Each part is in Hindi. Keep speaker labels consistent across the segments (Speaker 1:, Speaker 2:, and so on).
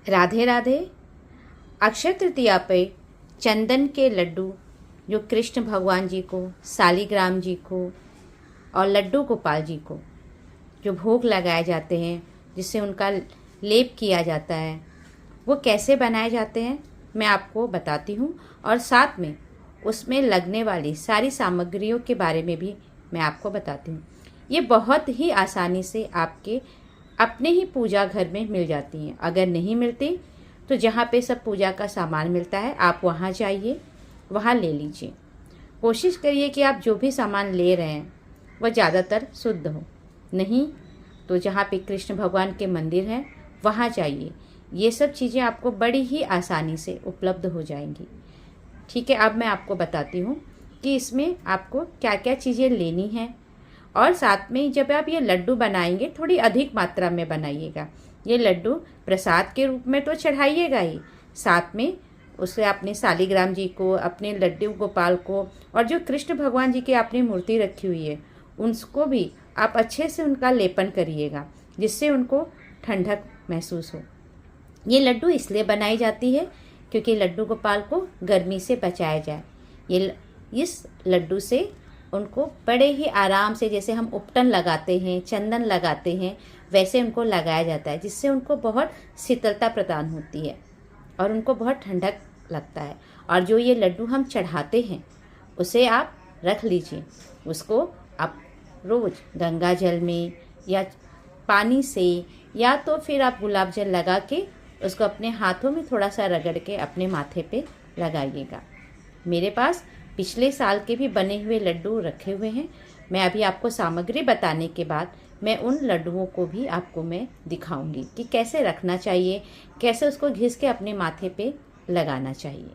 Speaker 1: राधे राधे। अक्षय तृतीया पे चंदन के लड्डू जो कृष्ण भगवान जी को, शालिग्राम जी को और लड्डू गोपाल जी को जो भोग लगाए जाते हैं, जिससे उनका लेप किया जाता है, वो कैसे बनाए जाते हैं मैं आपको बताती हूँ। और साथ में उसमें लगने वाली सारी सामग्रियों के बारे में भी मैं आपको बताती हूँ। ये बहुत ही आसानी से आपके अपने ही पूजा घर में मिल जाती हैं। अगर नहीं मिलती तो जहाँ पे सब पूजा का सामान मिलता है आप वहाँ जाइए, वहाँ ले लीजिए। कोशिश करिए कि आप जो भी सामान ले रहे हैं वह ज़्यादातर शुद्ध हो। नहीं तो जहाँ पे कृष्ण भगवान के मंदिर हैं वहाँ जाइए। ये सब चीज़ें आपको बड़ी ही आसानी से उपलब्ध हो जाएंगी। ठीक है, अब मैं आपको बताती हूँ कि इसमें आपको क्या क्या चीज़ें लेनी हैं। और साथ में जब आप ये लड्डू बनाएंगे थोड़ी अधिक मात्रा में बनाइएगा। ये लड्डू प्रसाद के रूप में तो चढ़ाइएगा ही, साथ में उसे अपने शालिग्राम जी को, अपने लड्डू गोपाल को और जो कृष्ण भगवान जी की आपने मूर्ति रखी हुई है उनको भी आप अच्छे से उनका लेपन करिएगा, जिससे उनको ठंडक महसूस हो। ये लड्डू इसलिए बनाई जाती है क्योंकि लड्डू गोपाल को गर्मी से बचाया जाए। इस लड्डू से उनको बड़े ही आराम से, जैसे हम उपटन लगाते हैं, चंदन लगाते हैं, वैसे उनको लगाया जाता है, जिससे उनको बहुत शीतलता प्रदान होती है और उनको बहुत ठंडक लगता है। और जो ये लड्डू हम चढ़ाते हैं उसे आप रख लीजिए। उसको आप रोज़ गंगा जल में या पानी से या तो फिर आप गुलाब जल लगा के उसको अपने हाथों में थोड़ा सा रगड़ के अपने माथे पे लगाइएगा। मेरे पास पिछले साल के भी बने हुए लड्डू रखे हुए हैं। मैं अभी आपको सामग्री बताने के बाद मैं उन लड्डुओं को भी आपको मैं दिखाऊंगी कि कैसे रखना चाहिए, कैसे उसको घिस के अपने माथे पे लगाना चाहिए।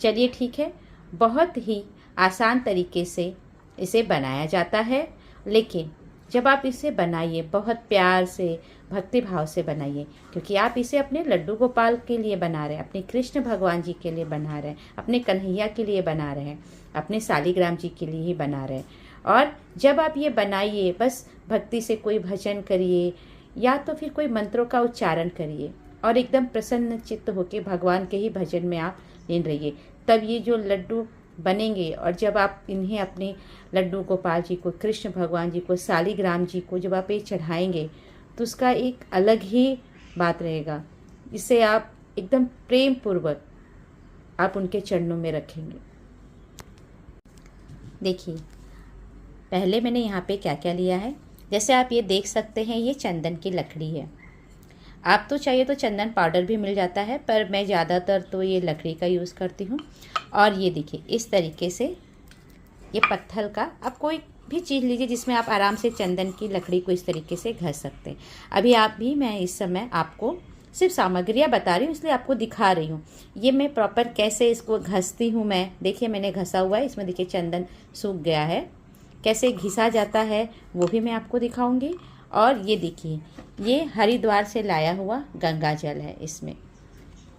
Speaker 1: चलिए ठीक है, बहुत ही आसान तरीके से इसे बनाया जाता है, लेकिन जब आप इसे बनाइए बहुत प्यार से, भक्ति भाव से बनाइए, क्योंकि आप इसे अपने लड्डू गोपाल के लिए बना रहे हैं, अपने कृष्ण भगवान जी के लिए बना रहे हैं, अपने कन्हैया के लिए बना रहे हैं, अपने शालिग्राम जी के लिए ही बना रहे हैं। और जब आप ये बनाइए बस भक्ति से कोई भजन करिए या तो फिर कोई मंत्रों का उच्चारण करिए और एकदम प्रसन्न चित्त होकर भगवान के ही भजन में आप लीन रहिए। तब ये जो लड्डू बनेंगे और जब आप इन्हें अपने लड्डू गोपाल जी को, कृष्ण भगवान जी को, शालिग्राम जी को जब आप ये चढ़ाएंगे तो उसका एक अलग ही बात रहेगा। इसे आप एकदम प्रेम पूर्वक आप उनके चरणों में रखेंगे। देखिए, पहले मैंने यहाँ पे क्या क्या लिया है। जैसे आप ये देख सकते हैं, ये चंदन की लकड़ी है। आप तो चाहिए तो चंदन पाउडर भी मिल जाता है, पर मैं ज़्यादातर तो ये लकड़ी का यूज़ करती हूँ। और ये देखिए, इस तरीके से ये पत्थर का आप कोई भी चीज़ लीजिए जिसमें आप आराम से चंदन की लकड़ी को इस तरीके से घस सकते हैं। अभी आप भी, मैं इस समय आपको सिर्फ सामग्रियाँ बता रही हूँ, इसलिए आपको दिखा रही हूँ। ये मैं प्रॉपर कैसे इसको घसती हूँ मैं, देखिए मैंने घसा हुआ है, इसमें देखिए चंदन सूख गया है। कैसे घिसा जाता है वो भी मैं आपको दिखाऊंगी। और ये देखिए, ये हरिद्वार से लाया हुआ गंगा जल है। इसमें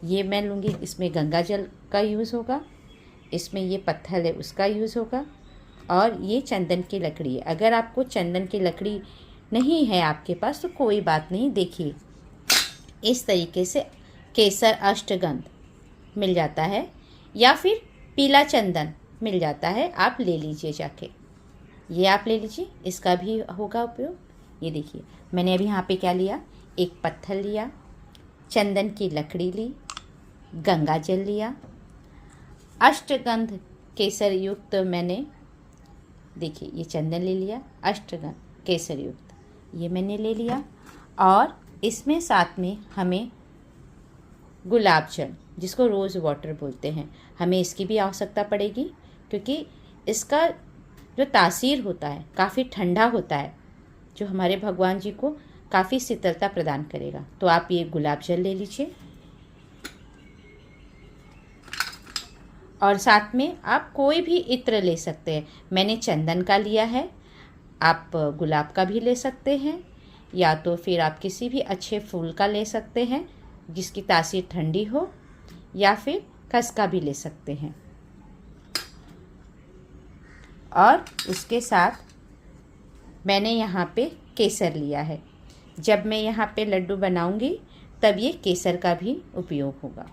Speaker 1: ये मैं लूँगी, इसमें गंगा जल का यूज़ होगा, इसमें ये पत्थर है उसका यूज़ होगा, और ये चंदन की लकड़ी है। अगर आपको चंदन की लकड़ी नहीं है आपके पास तो कोई बात नहीं। देखिए, इस तरीके से केसर अष्टगंध मिल जाता है या फिर पीला चंदन मिल जाता है, आप ले लीजिए जाके। ये आप ले लीजिए, इसका भी होगा उपयोग। ये देखिए, मैंने अभी यहाँ पे क्या लिया, एक पत्थर लिया, चंदन की लकड़ी ली, गंगा जल लिया, अष्टगंध केसर युक्त मैंने, देखिए ये चंदन ले लिया, अष्टगंध केसर युक्त ये मैंने ले लिया। और इसमें साथ में हमें गुलाब जल, जिसको रोज़ वाटर बोलते हैं, हमें इसकी भी आवश्यकता पड़ेगी, क्योंकि इसका जो तासीर होता है काफ़ी ठंडा होता है, जो हमारे भगवान जी को काफ़ी शीतलता प्रदान करेगा। तो आप ये गुलाब जल ले लीजिए। और साथ में आप कोई भी इत्र ले सकते हैं। मैंने चंदन का लिया है, आप गुलाब का भी ले सकते हैं, या तो फिर आप किसी भी अच्छे फूल का ले सकते हैं जिसकी तासीर ठंडी हो, या फिर खस का भी ले सकते हैं। और उसके साथ मैंने यहाँ पे केसर लिया है। जब मैं यहाँ पे लड्डू बनाऊंगी तब ये केसर का भी उपयोग होगा।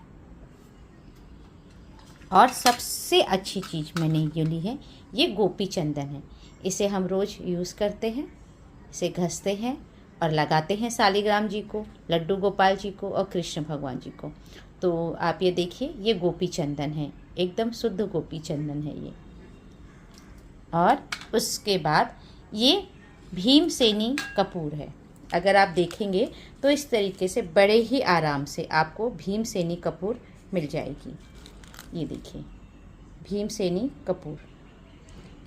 Speaker 1: और सबसे अच्छी चीज़ मैंने ये ली है, ये गोपी चंदन है। इसे हम रोज़ यूज़ करते हैं, इसे घसते हैं और लगाते हैं सालीग्राम जी को, लड्डू गोपाल जी को और कृष्ण भगवान जी को। तो आप ये देखिए, ये गोपी चंदन है, एकदम शुद्ध गोपी चंदन है ये। और उसके बाद ये भीमसेनी कपूर है। अगर आप देखेंगे तो इस तरीके से बड़े ही आराम से आपको भीमसेनी कपूर मिल जाएगी। ये देखिए, भीमसेनी कपूर,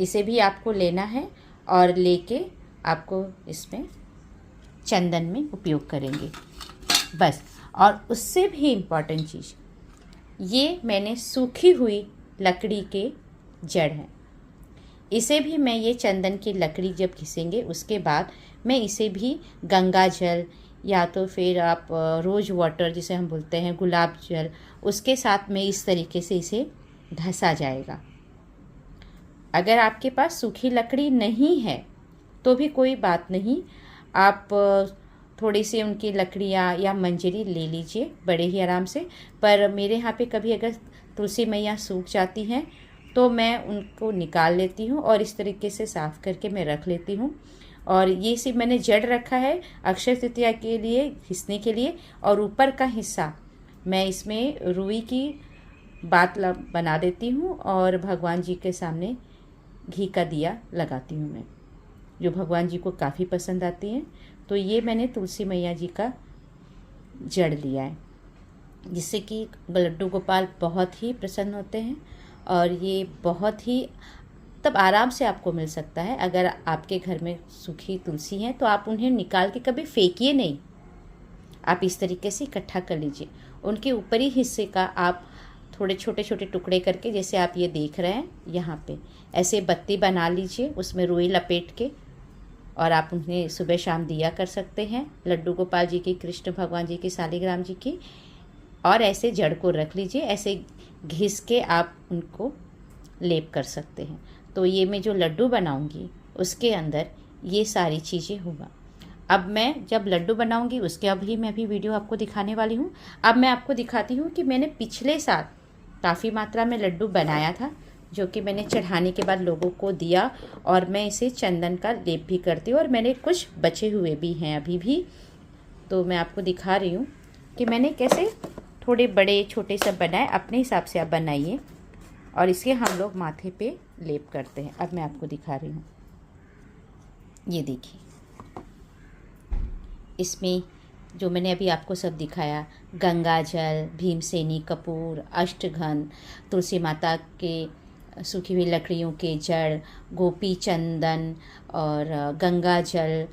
Speaker 1: इसे भी आपको लेना है और लेके आपको इसमें चंदन में उपयोग करेंगे बस। और उससे भी इम्पॉर्टेंट चीज़, ये मैंने सूखी हुई लकड़ी के जड़ हैं, इसे भी मैं, ये चंदन की लकड़ी जब घिसेंगे उसके बाद मैं इसे भी गंगा जल या तो फिर आप रोज़ वाटर जिसे हम बोलते हैं, गुलाब जल, उसके साथ में इस तरीके से इसे घसा जाएगा। अगर आपके पास सूखी लकड़ी नहीं है तो भी कोई बात नहीं, आप थोड़ी सी उनकी लकड़ियाँ या मंजरी ले लीजिए बड़े ही आराम से। पर मेरे यहाँ पे कभी अगर तुलसी मैया सूख जाती हैं तो मैं उनको निकाल लेती हूँ और इस तरीके से साफ़ करके मैं रख लेती हूँ। और ये सिर्फ मैंने जड़ रखा है अक्षय तृतीया के लिए घिसने के लिए, और ऊपर का हिस्सा मैं इसमें रुई की बात बना देती हूँ और भगवान जी के सामने घी का दिया लगाती हूँ मैं, जो भगवान जी को काफ़ी पसंद आती है। तो ये मैंने तुलसी मैया जी का जड़ लिया है, जिससे कि लड्डू गोपाल बहुत ही प्रसन्न होते हैं। और ये बहुत ही तब आराम से आपको मिल सकता है। अगर आपके घर में सूखी तुलसी है तो आप उन्हें निकाल के कभी फेंकिए नहीं, आप इस तरीके से इकट्ठा कर लीजिए। उनके ऊपरी हिस्से का आप थोड़े छोटे छोटे टुकड़े करके, जैसे आप ये देख रहे हैं यहाँ पे, ऐसे बत्ती बना लीजिए उसमें रुई लपेट के, और आप उन्हें सुबह शाम दिया कर सकते हैं, लड्डू गोपाल जी की, कृष्ण भगवान जी की, सालीग्राम जी की। और ऐसे जड़ को रख लीजिए, ऐसे घिस के आप उनको लेप कर सकते हैं। तो ये मैं जो लड्डू बनाऊंगी उसके अंदर ये सारी चीज़ें होगा। अब मैं जब लड्डू बनाऊंगी उसके मैं अभी वीडियो आपको दिखाने वाली हूँ। अब मैं आपको दिखाती हूँ कि मैंने पिछले साल काफ़ी मात्रा में लड्डू बनाया था, जो कि मैंने चढ़ाने के बाद लोगों को दिया, और मैं इसे चंदन का लेप भी करती हूँ, और मैंने कुछ बचे हुए भी हैं अभी भी। तो मैं आपको दिखा रही हूँ कि मैंने कैसे थोड़े बड़े छोटे सब बनाए, अपने हिसाब से आप बनाइए, और इसके हम लोग माथे पे लेप करते हैं। अब मैं आपको दिखा रही हूँ, ये देखिए, इसमें जो मैंने अभी आपको सब दिखाया, गंगा जल, भीमसेनी कपूर, अष्टघन, तुलसी माता के सूखी हुई लकड़ियों के जड़, गोपी चंदन और गंगा जल,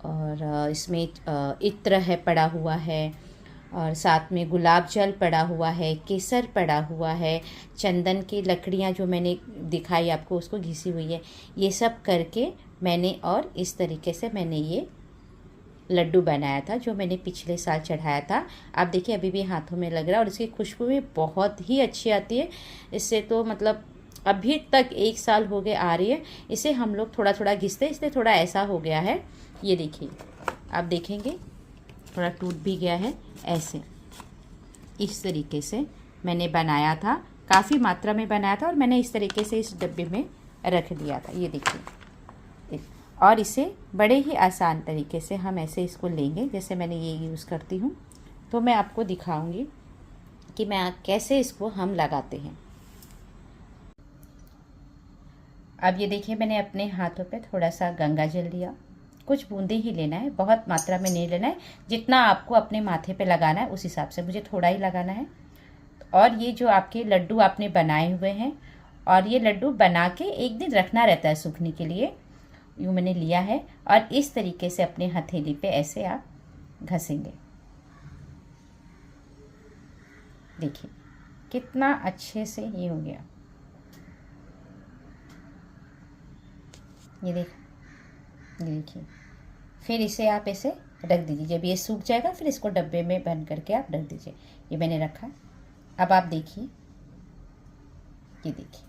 Speaker 1: और इसमें इत्र है पड़ा हुआ है, और साथ में गुलाब जल पड़ा हुआ है, केसर पड़ा हुआ है, चंदन की लकड़ियाँ जो मैंने दिखाई आपको उसको घिसी हुई है, ये सब करके मैंने, और इस तरीके से मैंने ये लड्डू बनाया था जो मैंने पिछले साल चढ़ाया था। आप देखिए अभी भी हाथों में लग रहा है, और इसकी खुशबू भी बहुत ही अच्छी आती है। इससे तो मतलब अभी तक 1 साल हो गए आ रही है। इसे हम लोग थोड़ा थोड़ा घिसते, इसलिए थोड़ा ऐसा हो गया है। ये देखिए, आप देखेंगे थोड़ा टूट भी गया है। ऐसे इस तरीके से मैंने बनाया था, काफ़ी मात्रा में बनाया था, और मैंने इस तरीके से इस डब्बे में रख दिया था। ये देखिए, और इसे बड़े ही आसान तरीके से हम ऐसे इसको लेंगे, जैसे मैंने ये यूज़ करती हूँ। तो मैं आपको दिखाऊंगी कि मैं कैसे इसको हम लगाते हैं। अब ये देखिए, मैंने अपने हाथों पे थोड़ा सा गंगा जल लिया, कुछ बूंदे ही लेना है, बहुत मात्रा में नहीं लेना है। जितना आपको अपने माथे पे लगाना है उस हिसाब से, मुझे थोड़ा ही लगाना है। और ये जो आपके लड्डू आपने बनाए हुए हैं, और ये लड्डू बना के 1 दिन रखना रहता है सूखने के लिए, यूँ मैंने लिया है। और इस तरीके से अपने हथेली पे ऐसे आप घसेंगे। देखिए कितना अच्छे से ये हो गया। ये देखिए, फिर इसे आप ऐसे रख दीजिए। जब ये सूख जाएगा फिर इसको डब्बे में बंद करके आप रख दीजिए। ये मैंने रखा। अब आप देखिए, ये देखिए,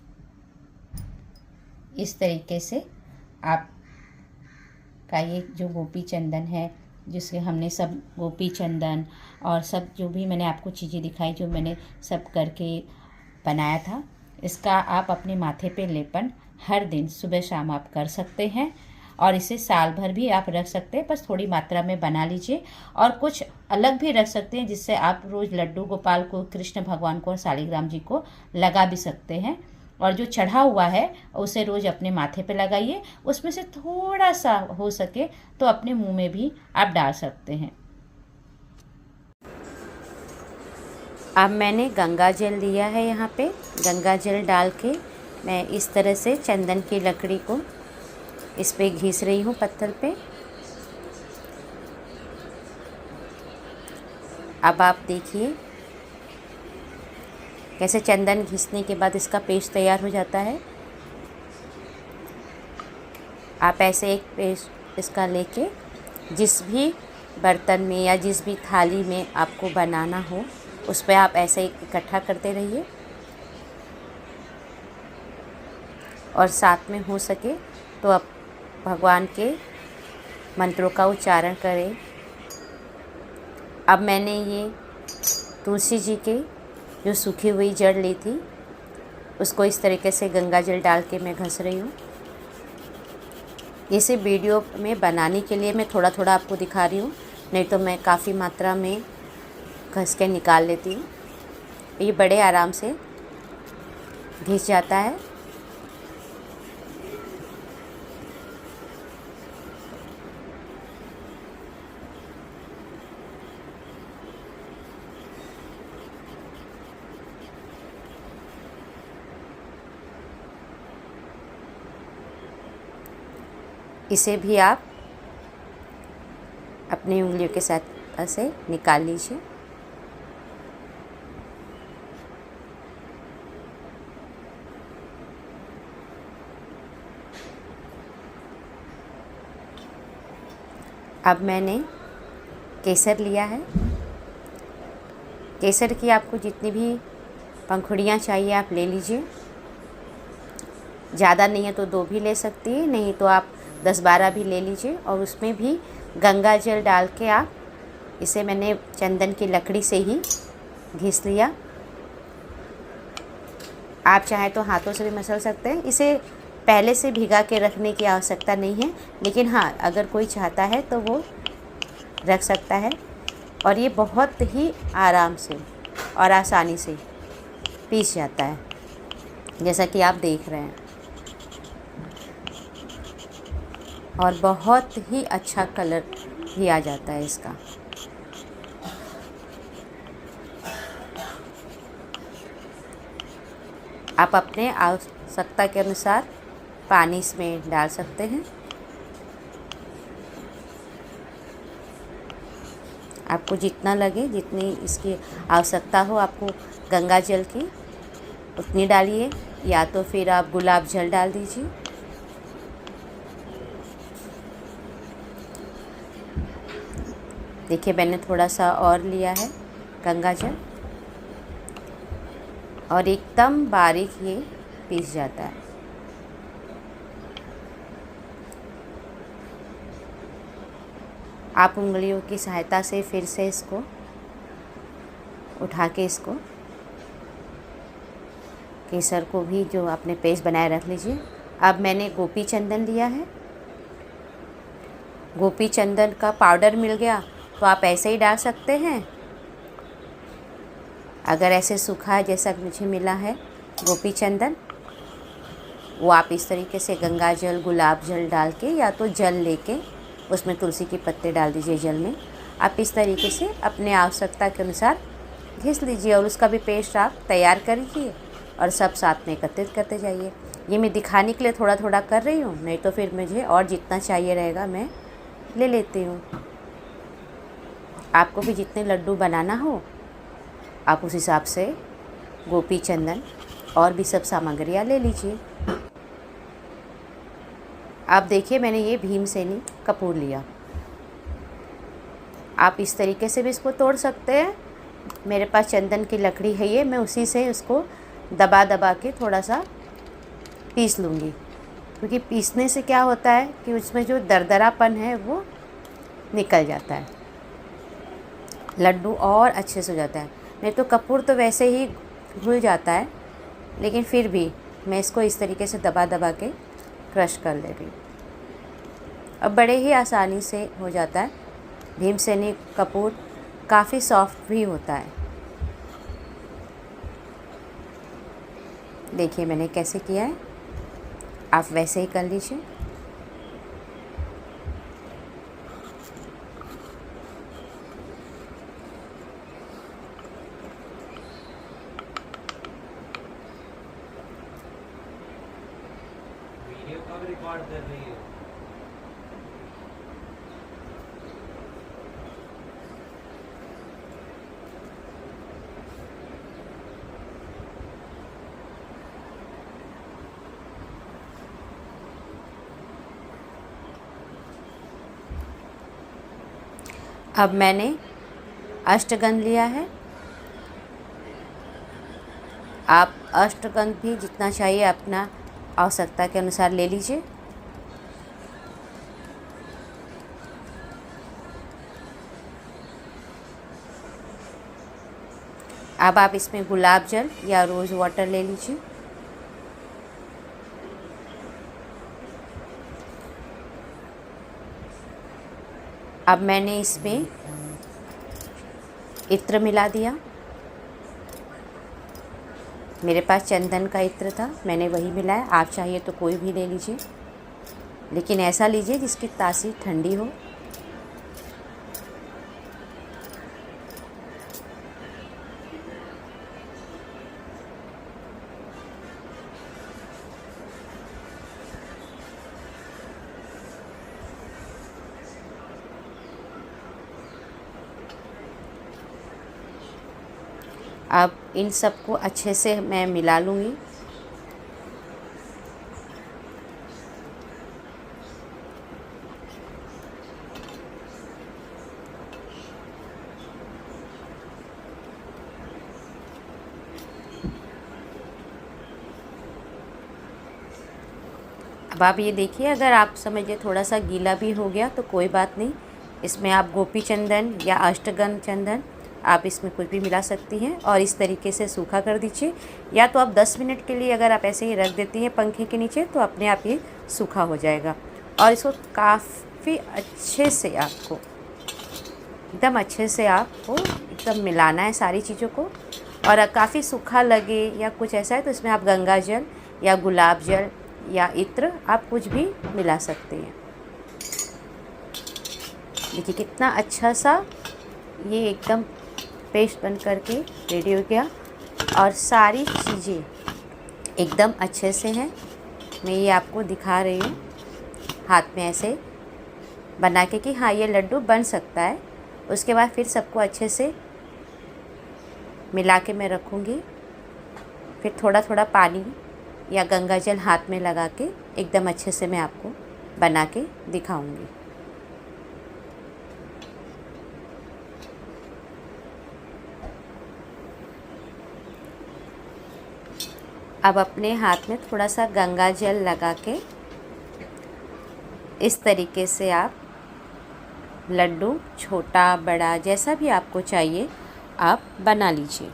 Speaker 1: इस तरीके से आप का ये जो गोपी चंदन है जिसके हमने सब गोपी चंदन और सब जो भी मैंने आपको चीज़ें दिखाई, जो मैंने सब करके बनाया था, इसका आप अपने माथे पे लेपन हर दिन सुबह शाम आप कर सकते हैं। और इसे साल भर भी आप रख सकते हैं, बस थोड़ी मात्रा में बना लीजिए। और कुछ अलग भी रख सकते हैं, जिससे आप रोज़ लड्डू गोपाल को, कृष्ण भगवान को और शालिग्राम जी को लगा भी सकते हैं। और जो चढ़ा हुआ है उसे रोज़ अपने माथे पे लगाइए। उसमें से थोड़ा सा हो सके तो अपने मुंह में भी आप डाल सकते हैं। अब मैंने गंगा जल लिया है, यहाँ पे गंगा जल डाल के मैं इस तरह से चंदन की लकड़ी को इस पे घिस रही हूँ पत्थर पे। अब आप देखिए कैसे चंदन घिसने के बाद इसका पेस्ट तैयार हो जाता है। आप ऐसे एक पेस्ट इसका लेके जिस भी बर्तन में या जिस भी थाली में आपको बनाना हो उस पर आप ऐसे इकट्ठा करते रहिए। और साथ में हो सके तो आप भगवान के मंत्रों का उच्चारण करें। अब मैंने ये तुलसी जी के जो सूखी हुई जड़ ली थी उसको इस तरीके से गंगा जल डाल के मैं घस रही हूँ। इसे वीडियो में बनाने के लिए मैं थोड़ा थोड़ा आपको दिखा रही हूँ, नहीं तो मैं काफ़ी मात्रा में घस के निकाल लेती हूँ। ये बड़े आराम से घिस जाता है। इसे भी आप अपनी उंगलियों के साथ ऐसे निकाल लीजिए। अब मैंने केसर लिया है। केसर की आपको जितनी भी पंखुड़ियाँ चाहिए आप ले लीजिए। ज़्यादा नहीं है तो 2 भी ले सकती है, नहीं तो आप 10-12 भी ले लीजिए। और उसमें भी गंगा जल डाल के आप इसे मैंने चंदन की लकड़ी से ही घिस लिया। आप चाहें तो हाथों से भी मसल सकते हैं। इसे पहले से भिगा के रखने की आवश्यकता नहीं है, लेकिन हाँ अगर कोई चाहता है तो वो रख सकता है। और ये बहुत ही आराम से और आसानी से पीस जाता है, जैसा कि आप देख रहे हैं। और बहुत ही अच्छा कलर भी आ जाता है इसका। आप अपने आवश्यकता के अनुसार पानी इसमें डाल सकते हैं। आपको जितना लगे, जितनी इसकी आवश्यकता हो आपको गंगा जल की, उतनी डालिए, या तो फिर आप गुलाब जल डाल दीजिए। देखिए मैंने थोड़ा सा और लिया है गंगा जल, और एकदम बारीक ये पीस जाता है। आप उंगलियों की सहायता से फिर से इसको उठा के इसको केसर को भी जो आपने पेस्ट बनाए रख लीजिए। अब मैंने गोपी चंदन लिया है। गोपी चंदन का पाउडर मिल गया तो आप ऐसे ही डाल सकते हैं। अगर ऐसे सूखा है जैसा मुझे मिला है गोपी चंदन, वो आप इस तरीके से गंगा जल, गुलाब जल डाल के, या तो जल लेके उसमें तुलसी के पत्ते डाल दीजिए जल में। आप इस तरीके से अपने आवश्यकता के अनुसार घिस लीजिए और उसका भी पेस्ट आप तैयार कर लीजिए और सब साथ में एकत्रित करते जाइए। ये मैं दिखाने के लिए थोड़ा थोड़ा कर रही हूँ, नहीं तो फिर मुझे और जितना चाहिए रहेगा मैं ले लेती हूँ। आपको भी जितने लड्डू बनाना हो आप उस हिसाब से गोपी चंदन और भी सब सामग्रियाँ ले लीजिए। आप देखिए मैंने ये भीमसेनी कपूर लिया। आप इस तरीके से भी इसको तोड़ सकते हैं। मेरे पास चंदन की लकड़ी है ये, मैं उसी से इसको दबा दबा के थोड़ा सा पीस लूँगी, क्योंकि पीसने से क्या होता है कि उसमें जो दरदरापन है वो निकल जाता है, लड्डू और अच्छे से हो जाता है। नहीं तो कपूर तो वैसे ही घुल जाता है, लेकिन फिर भी मैं इसको इस तरीके से दबा दबा के क्रश कर ले रही हूँ। अब बड़े ही आसानी से हो जाता है। भीमसेनी कपूर काफ़ी सॉफ्ट भी होता है। देखिए मैंने कैसे किया है, आप वैसे ही कर लीजिए।
Speaker 2: वीडियो कब रिकॉर्ड कर रही है?
Speaker 1: अब मैंने अष्टगंध लिया है। आप अष्टगंध भी जितना चाहिए अपना आवश्यकता के अनुसार ले लीजिए। अब आप इसमें गुलाब जल या रोज़ वाटर ले लीजिए। अब मैंने इसमें इत्र मिला दिया। मेरे पास चंदन का इत्र था, मैंने वही मिलाया। आप चाहिए तो कोई भी ले लीजिए, लेकिन ऐसा लीजिए जिसकी तासीर ठंडी हो। अब इन सबको अच्छे से मैं मिला लूँगी। अब आप ये देखिए, अगर आप समझिए थोड़ा सा गीला भी हो गया तो कोई बात नहीं, इसमें आप गोपी चंदन या अष्टगंध चंदन आप इसमें कुछ भी मिला सकती हैं और इस तरीके से सूखा कर दीजिए। या तो आप 10 मिनट के लिए अगर आप ऐसे ही रख देती हैं पंखे के नीचे तो अपने आप ये सूखा हो जाएगा। और इसको काफ़ी अच्छे से आपको एकदम अच्छे से आपको एकदम मिलाना है सारी चीज़ों को। और काफ़ी सूखा लगे या कुछ ऐसा है तो इसमें आप गंगा जल या गुलाब जल या इत्र आप कुछ भी मिला सकते हैं। देखिए कितना अच्छा सा ये एकदम पेस्ट बन करके रेडी हो गया और सारी चीज़ें एकदम अच्छे से हैं। मैं ये आपको दिखा रही हूँ हाथ में ऐसे बना के कि हाँ ये लड्डू बन सकता है। उसके बाद फिर सबको अच्छे से मिला के मैं रखूँगी। फिर थोड़ा थोड़ा पानी या गंगा जल हाथ में लगा के एकदम अच्छे से मैं आपको बना के दिखाऊँगी। अब अपने हाथ में थोड़ा सा गंगा जल लगा के इस तरीके से आप लड्डू छोटा बड़ा जैसा भी आपको चाहिए आप बना लीजिए।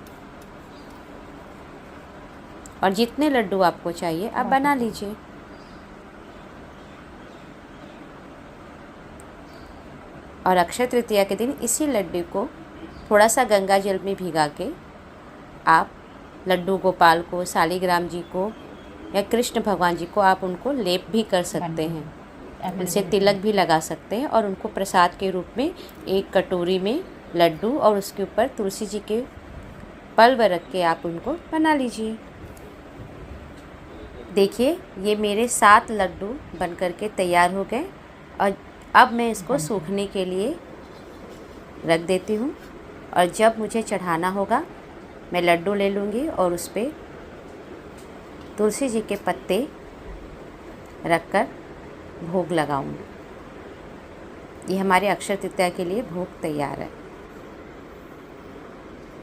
Speaker 1: और जितने लड्डू आपको चाहिए आप बना लीजिए। और अक्षय तृतीया के दिन इसी लड्डू को थोड़ा सा गंगा जल में भिगा के आप लड्डू गोपाल को, शालिग्राम जी को या कृष्ण भगवान जी को आप उनको लेप भी कर सकते हैं। उनसे तिलक भी लगा सकते हैं और उनको प्रसाद के रूप में एक कटोरी में लड्डू और उसके ऊपर तुलसी जी के पल्व रख के आप उनको बना लीजिए। देखिए ये मेरे 7 लड्डू बन करके तैयार हो गए और अब मैं इसको सूखने के लिए रख देती हूँ। और जब मुझे चढ़ाना होगा मैं लड्डू ले लूँगी और उस पर तुलसी जी के पत्ते रखकर भोग लगाऊंगी। ये हमारे अक्षय तृतीया के लिए भोग तैयार है।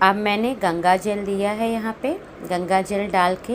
Speaker 1: अब मैंने गंगा जल लिया है, यहाँ पे गंगा जल डाल के